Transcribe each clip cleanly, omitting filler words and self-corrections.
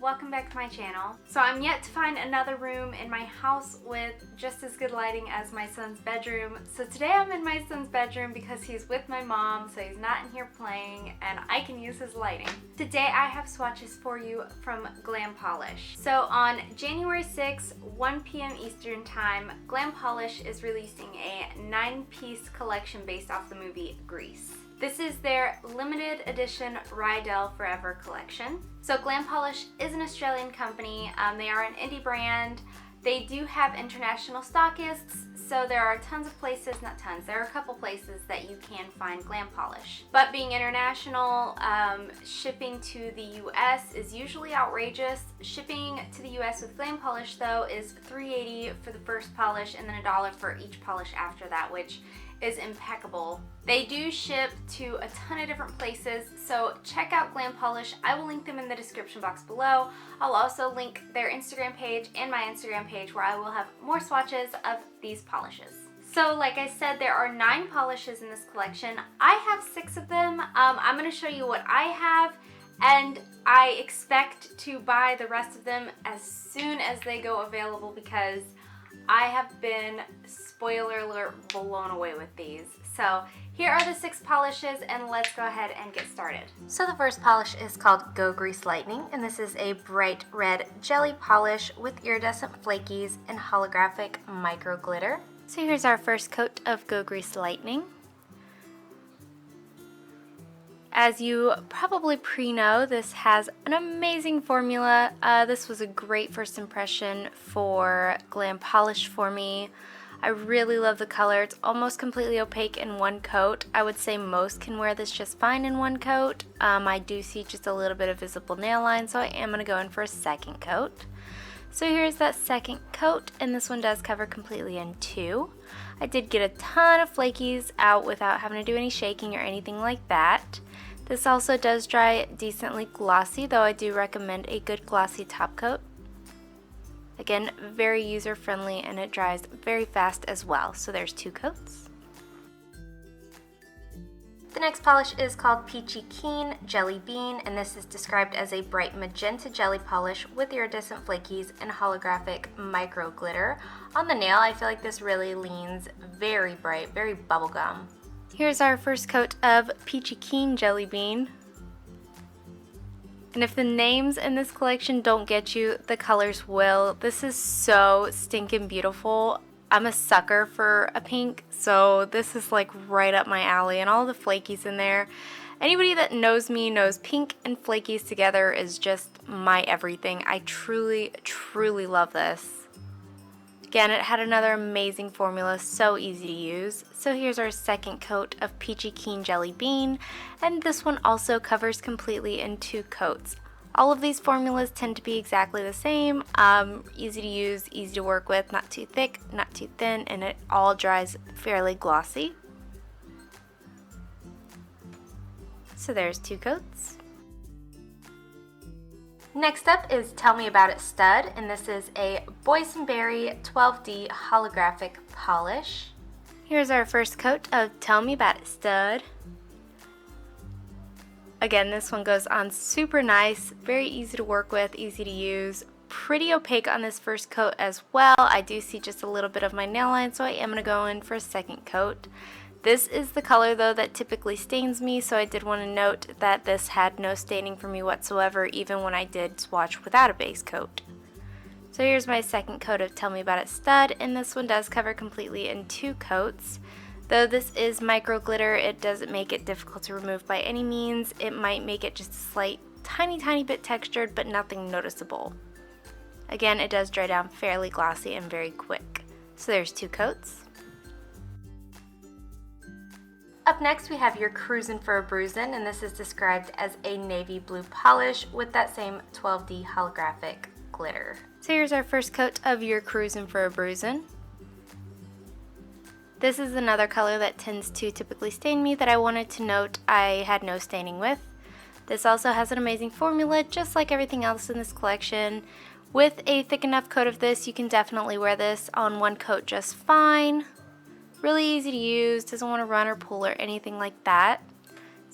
welcome back to my channel. So I'm yet to find another room in my house with just as good lighting as my son's bedroom. So today I'm in my son's bedroom because he's with my mom, so he's not in here playing and I can use his lighting. Today I have swatches for you from Glam Polish. So on January 6th, 1 p.m. Eastern Time, Glam Polish is releasing a 9-piece collection based off the movie Grease. This is their limited edition Rydell Forever Collection. So Glam Polish is an Australian company. They are an indie brand. They do have international stockists, so there are tons of places, not tons, there are a couple places that you can find Glam Polish. But being international, shipping to the US is usually outrageous. Shipping to the US with Glam Polish though is $3.80 for the first polish and then $1 for each polish after that, which is impeccable. They do ship to a ton of different places, so check out Glam Polish. I will link them in the description box below. I'll also link their Instagram page and my Instagram page where I will have more swatches of these polishes. So like I said, there are 9 polishes in this collection. I have 6 of them. I'm going to show you what I have, and I expect to buy the rest of them as soon as they go available because I have been, spoiler alert, blown away with these. So here are the 6 polishes and let's go ahead and get started. So the first polish is called Go Grease Lightning, and this is a bright red jelly polish with iridescent flakies and holographic micro glitter. So here's our first coat of Go Grease Lightning. As you probably pre-know, this has an amazing formula. This was a great first impression for Glam Polish for me. I really love the color. It's almost completely opaque in one coat. I would say most can wear this just fine in one coat. I do see just a little bit of visible nail line, so I am going to go in for a second coat. So here's that second coat, and this one does cover completely in 2. I did get a ton of flakies out without having to do any shaking or anything like that. This also does dry decently glossy, though I do recommend a good glossy top coat. Again, very user friendly and it dries very fast as well. So there's 2 coats. The next polish is called Peachy Keen Jelly Bean, and this is described as a bright magenta jelly polish with iridescent flakies and holographic micro glitter. On the nail, I feel like this really leans very bright, very bubblegum. Here's our first coat of Peachy Keen Jelly Bean. And if the names in this collection don't get you, the colors will. This is so stinking beautiful. I'm a sucker for a pink, so this is like right up my alley, and all the flakies in there. Anybody that knows me knows pink and flakies together is just my everything. I truly, truly love this. Again, it had another amazing formula, so easy to use. So here's our second coat of Peachy Keen Jelly Bean, and this one also covers completely in 2 coats. All of these formulas tend to be exactly the same, easy to use, easy to work with, not too thick, not too thin, and it all dries fairly glossy. So there's 2 coats. Next up is Tell Me About It Stud, and this is a Boysenberry 12D holographic polish. Here's our first coat of Tell Me About It Stud. Again, this one goes on super nice, very easy to work with, easy to use, pretty opaque on this first coat as well. I do see just a little bit of my nail line, so I am going to go in for a second coat. This is the color though that typically stains me, so I did want to note that this had no staining for me whatsoever, even when I did swatch without a base coat. So here's my second coat of Tell Me About It Stud, and this one does cover completely in 2 coats. Though this is micro glitter, it doesn't make it difficult to remove by any means. It might make it just a slight tiny bit textured, but nothing noticeable. Again, it does dry down fairly glossy and very quick. So there's 2 coats. Up next we have your Crusin for a Bruisin, and this is described as a navy blue polish with that same 12D holographic glitter. So here's our first coat of your Crusin for a Bruisin. This is another color that tends to typically stain me that I wanted to note I had no staining with. This also has an amazing formula, just like everything else in this collection. With a thick enough coat of this, you can definitely wear this on one coat just fine. Really easy to use, doesn't want to run or pull or anything like that.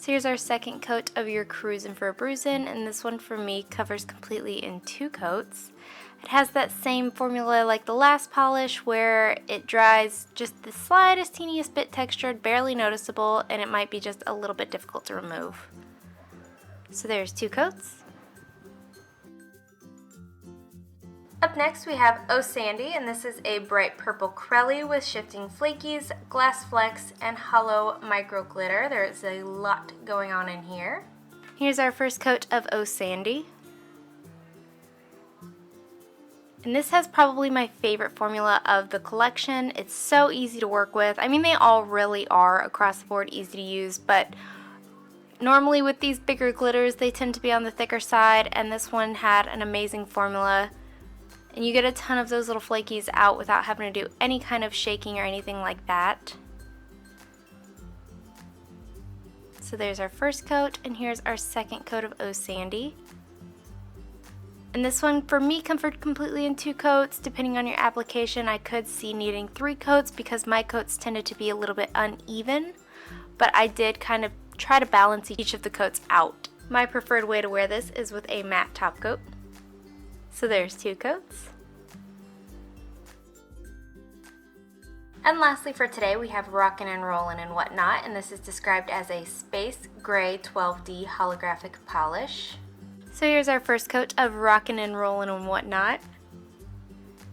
So here's our second coat of your Crusin for Brusin, and this one for me covers completely in 2 coats. It has that same formula like the last polish where it dries just the slightest teeniest bit textured, barely noticeable, and it might be just a little bit difficult to remove. So there's 2 coats. Up next we have Oh Sandy, and this is a bright purple Crelly with shifting flakies, glass flecks, and hollow micro glitter. There's a lot going on in here. Here's our first coat of Oh Sandy. And this has probably my favorite formula of the collection. It's so easy to work with. I mean, they all really are across the board easy to use, but normally with these bigger glitters, they tend to be on the thicker side, and this one had an amazing formula. And you get a ton of those little flakies out without having to do any kind of shaking or anything like that. So there's our first coat, and here's our second coat of Oh Sandy. And this one for me covered completely in 2 coats. Depending on your application, I could see needing 3 coats because my coats tended to be a little bit uneven, but I did kind of try to balance each of the coats out. My preferred way to wear this is with a matte top coat. So there's 2 coats. And lastly for today we have Rockin Rollin and Whatnot, and this is described as a space gray 12D holographic polish. So here's our first coat of Rockin Rollin and Whatnot.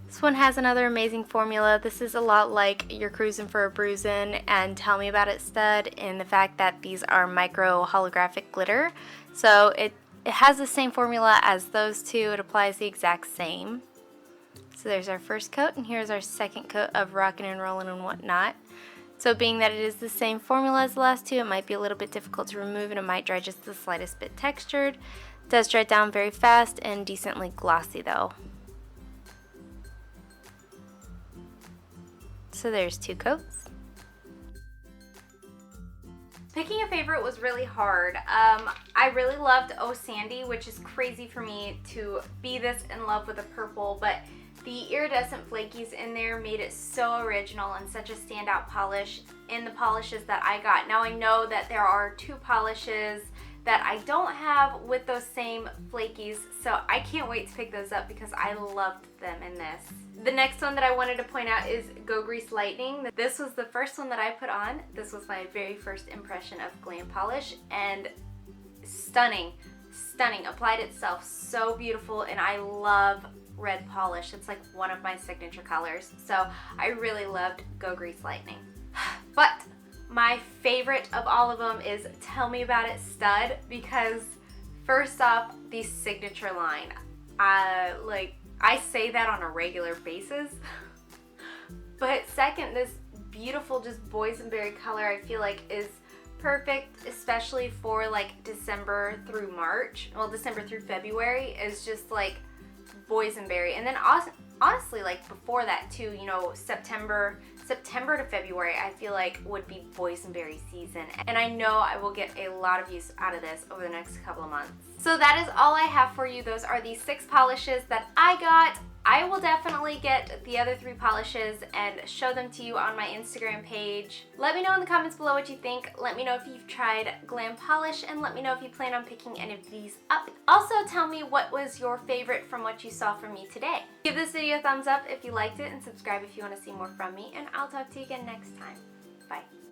This one has another amazing formula. This is a lot like your Crusin for a Brusin and Tell Me About It stud in the fact that these are micro holographic glitter. So it has the same formula as those two. It applies the exact same. So there's our first coat, and here's our second coat of Rockin Rollin and Whatnot. So being that it is the same formula as the last two, it might be a little bit difficult to remove, and it might dry just the slightest bit textured. It does dry down very fast and decently glossy though. So there's 2 coats. Picking a favorite was really hard. I really loved Oh Sandy, which is crazy for me to be this in love with a purple, but the iridescent flakies in there made it so original and such a standout polish in the polishes that I got. Now I know that there are 2 polishes that I don't have with those same flakies, so I can't wait to pick those up because I loved them in this. The next one that I wanted to point out is Go Grease Lightning. This was the first one that I put on. This was my very first impression of Glam Polish, and stunning, stunning. Applied itself so beautiful, and I love red polish. It's like one of my signature colors, so I really loved Go Grease Lightning. But my favorite of all of them is Tell Me About It Stud, because first off, the signature line. I say that on a regular basis. But second, this beautiful just boysenberry color I feel like is perfect, especially for like December through March. Well, December through February is just like boysenberry. And then honestly, like before that too, you know, September to February I feel like would be boysenberry season, and I know I will get a lot of use out of this over the next couple of months. So that is all I have for you. Those are the 6 polishes that I got. I will definitely get the other 3 polishes and show them to you on my Instagram page. Let me know in the comments below what you think. Let me know if you've tried Glam Polish, and let me know if you plan on picking any of these up. Also tell me what was your favorite from what you saw from me today. Give this video a thumbs up if you liked it, and subscribe if you want to see more from me, and I'll talk to you again next time. Bye.